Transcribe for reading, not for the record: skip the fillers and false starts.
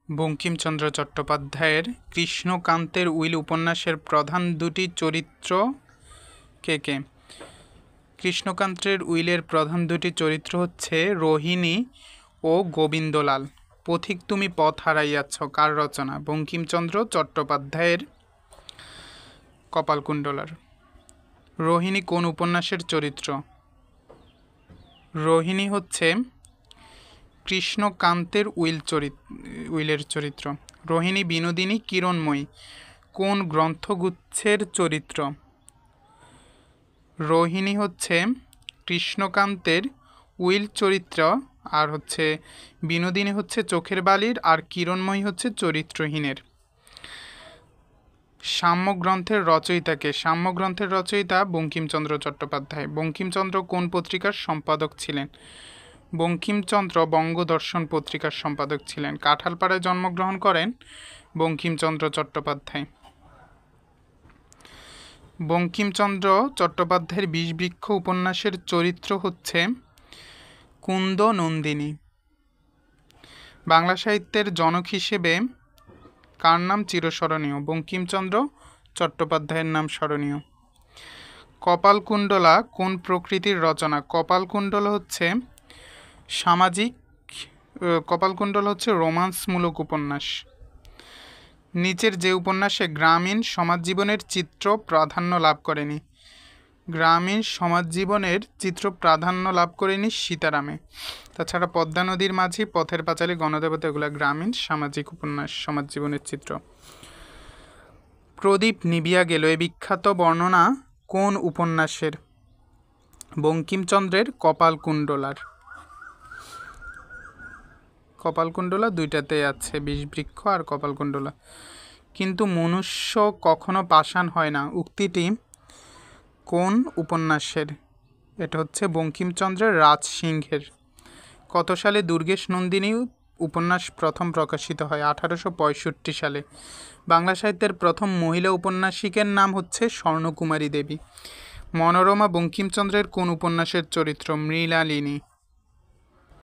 বঙ্কিমচন্দ্র চট্টোপাধ্যায়ের কৃষ্ণকান্তের উইল উপন্যাসের প্রধান দুটি চরিত্র কে কে? কৃষ্ণকান্তের উইলের প্রধান দুটি চরিত্র হচ্ছে রোহিণী ও গোবিন্দলাল। পথিক তুমি পথ হারাইয়াছ কার রচনা? বঙ্কিমচন্দ্র চট্টোপাধ্যায়ের। কপালকুণ্ডলার। রোহিণী কোন উপন্যাসের চরিত্র? রোহিণী হচ্ছে কৃষ্ণকান্তের উইলের চরিত্র। রোহিণী বিনোদিনী কিরণময়ী কোন গ্রন্থগুচ্ছের চরিত্র? রোহিণী হচ্ছে কৃষ্ণকান্তের উইল চরিত্র, আর হচ্ছে বিনোদিনী হচ্ছে চোখের বালির, আর কিরণময়ী হচ্ছে চরিত্রহীনের। সাম্যগ্রন্থের রচয়িতাকে? সাম্যগ্রন্থের রচয়িতা বঙ্কিমচন্দ্র চট্টোপাধ্যায়। বঙ্কিমচন্দ্র কোন পত্রিকার সম্পাদক ছিলেন? বঙ্কিমচন্দ্র বঙ্গদর্শন পত্রিকার সম্পাদক ছিলেন। কাঁঠালপাড়ায় জন্মগ্রহণ করেন বঙ্কিমচন্দ্র চট্টোপাধ্যায়। বঙ্কিমচন্দ্র চট্টোপাধ্যায়ের বিষবৃক্ষ উপন্যাসের চরিত্র হচ্ছে কুন্দ নন্দিনী। বাংলা সাহিত্যের জনক হিসেবে কার নাম চিরস্মরণীয়? বঙ্কিমচন্দ্র চট্টোপাধ্যায়ের নাম স্মরণীয়। কপালকুণ্ডলা কোন প্রকৃতির রচনা? কপালকুণ্ডলা হচ্ছে রোমান্সমূলক উপন্যাস। নিচের যে উপন্যাসে গ্রামীণ সমাজজীবনের চিত্র প্রাধান্য লাভ করেনি? গ্রামীণ সমাজজীবনের চিত্র প্রাধান্য লাভ করেনি সীতারামে। তাছাড়া পদ্মা নদীর মাঝি, পথের পাঁচালী, গণদেবতা এগুলো গ্রামীণ সামাজিক উপন্যাস, সমাজজীবনের চিত্র। প্রদীপ নিভিয়া গেল এ বিখ্যাত বর্ণনা কোন উপন্যাসের? বঙ্কিমচন্দ্রের কপালকুণ্ডলার। কপালকুণ্ডলা দুইটাতে আছে, বিষবৃক্ষ আর কপালকুণ্ডলা। কিন্তু মনুষ্য কখনো পাষাণ হয় না উক্তিটি কোন উপন্যাসের? এটা হচ্ছে বঙ্কিমচন্দ্রের রাজসিংহের। কত সালে দুর্গেশ নন্দিনী উপন্যাস প্রথম প্রকাশিত হয়? 1865 সালে। বাংলা সাহিত্যের প্রথম মহিলা উপন্যাসিকের নাম হচ্ছে স্বর্ণকুমারী দেবী। মনোরমা বঙ্কিমচন্দ্রের কোন উপন্যাসের চরিত্র? মৃণালিনী।